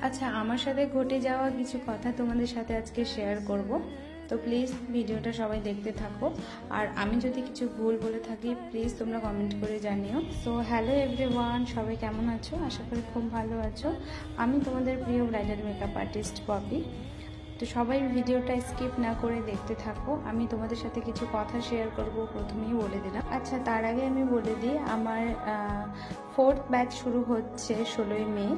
আচ্ছা, আমার সাথে ঘটে যাওয়া কিছু কথা তোমাদের সাথে আজকে শেয়ার করব। তো প্লিজ ভিডিওটা সবাই দেখতে থাকো, আর আমি যদি কিছু ভুল বলে থাকি প্লিজ তোমরা কমেন্ট করে জানিও। সো হ্যালো এভরিওয়ান, সবাই কেমন আছো? আশা করি খুব ভালো আছো। আমি তোমাদের প্রিয় ব্রাইডাল মেকআপ আর্টিস্ট পপি। তো সবাই ভিডিওটা স্কিপ না করে দেখতে থাকো। আমি তোমাদের সাথে কিছু কথা শেয়ার করব, প্রথমেই বলে দিলাম। আচ্ছা, তার আগে আমি বলে দিই, আমার 4th ব্যাচ শুরু হচ্ছে 16ই মে।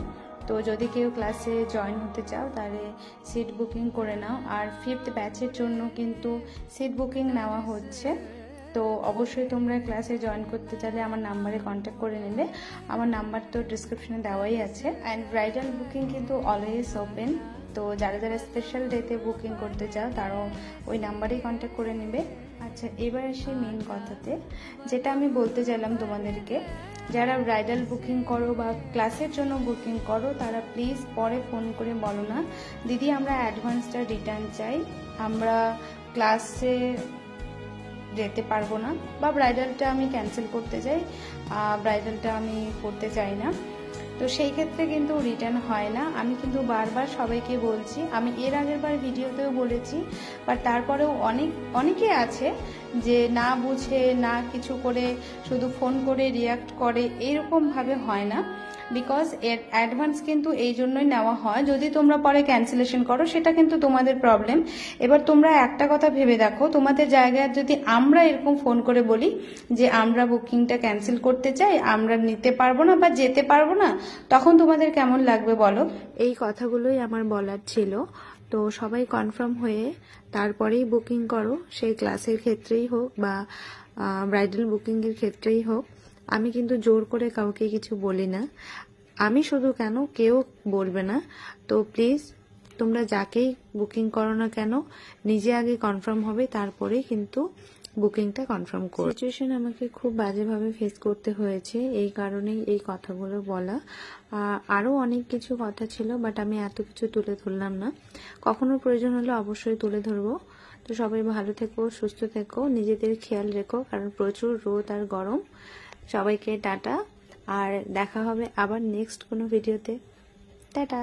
তো যদি কেউ ক্লাসে জয়েন হতে চাও তাহলে সিট বুকিং করে নাও। আর 5th ব্যাচের জন্য কিন্তু সিট বুকিং নেওয়া হচ্ছে। তো অবশ্যই তোমরা ক্লাসে জয়েন করতে চাইলে আমার নাম্বারে কন্ট্যাক্ট করে নেবে। আমার নাম্বার তো ডিসক্রিপশনে দেওয়াই আছে। অ্যান্ড ব্রাইডাল বুকিং কিন্তু অলওয়েজ ওপেন। তো যারা যারা স্পেশাল ডেতে বুকিং করতে চাও তারাও ওই নাম্বারেই কন্ট্যাক্ট করে নেবে। আচ্ছা, এবার আসি মেন কথাতে, যেটা আমি বলতে চাইলাম তোমাদেরকে। যারা ব্রাইডাল বুকিং করো বা ক্লাসের জন্য বুকিং করো তারা প্লিজ পরে ফোন করে বলো না, দিদি আমরা অ্যাডভান্সটা রিটার্ন চাই, আমরা ক্লাসে যেতে পারবো না, বা ব্রাইডালটা আমি ক্যান্সেল করতে চাই, ব্রাইডালটা আমি করতে চাই না। তো সেই ক্ষেত্রে কিন্তু রিটার্ন হয় না। আমি কিন্তু বারবার সবাইকে বলছি, আমি এর আগের বার ভিডিওতেও বলেছি, বাট তারপরেও অনেকে আছে যে না বুঝে না কিছু করে শুধু ফোন করে রিয়াক্ট করে, এরকমভাবে হয় না। বিকজ এর অ্যাডভান্স কিন্তু এই জন্যই নেওয়া হয়, যদি তোমরা পরে ক্যান্সেলেশন করো সেটা কিন্তু তোমাদের প্রবলেম। এবার তোমরা একটা কথা ভেবে দেখো, তোমাদের জায়গায় যদি আমরা এরকম ফোন করে বলি যে আমরা বুকিংটা ক্যান্সেল করতে চাই, আমরা নিতে পারবো না বা যেতে পারবো না, তখন তোমাদের কেমন লাগবে বলো? এই কথাগুলোই আমার বলার ছিল। তো সবাই কনফার্ম হয়ে তারপরেই বুকিং করো, সেই ক্লাসের ক্ষেত্রেই হোক বা ব্রাইডাল বুকিংয়ের ক্ষেত্রেই হোক। আমি কিন্তু জোর করে কাউকে কিছু বলি না, আমি শুধু কেন, কেউ বলবে না। তো প্লিজ তোমরা যাকেই বুকিং করো না কেন নিজে আগে কনফার্ম হবে, তারপরেই কিন্তু বুকিংটা কনফার্ম করো। সিচুয়েশন আমাকে খুব বাজেভাবে ফেস করতে হয়েছে, এই কারণেই এই কথাগুলো বলা। আরও অনেক কিছু কথা ছিল, বাট আমি এত কিছু তুলে ধরলাম না। কখনো প্রয়োজন হলে অবশ্যই তুলে ধরবো। তো সবাই ভালো থেকো, সুস্থ থেকো, নিজেদের খেয়াল রেখো, কারণ প্রচুর রোদ আর গরম। সবাইকে টাটা, আর দেখা হবে আবার নেক্সট কোনো ভিডিওতে। টাটা।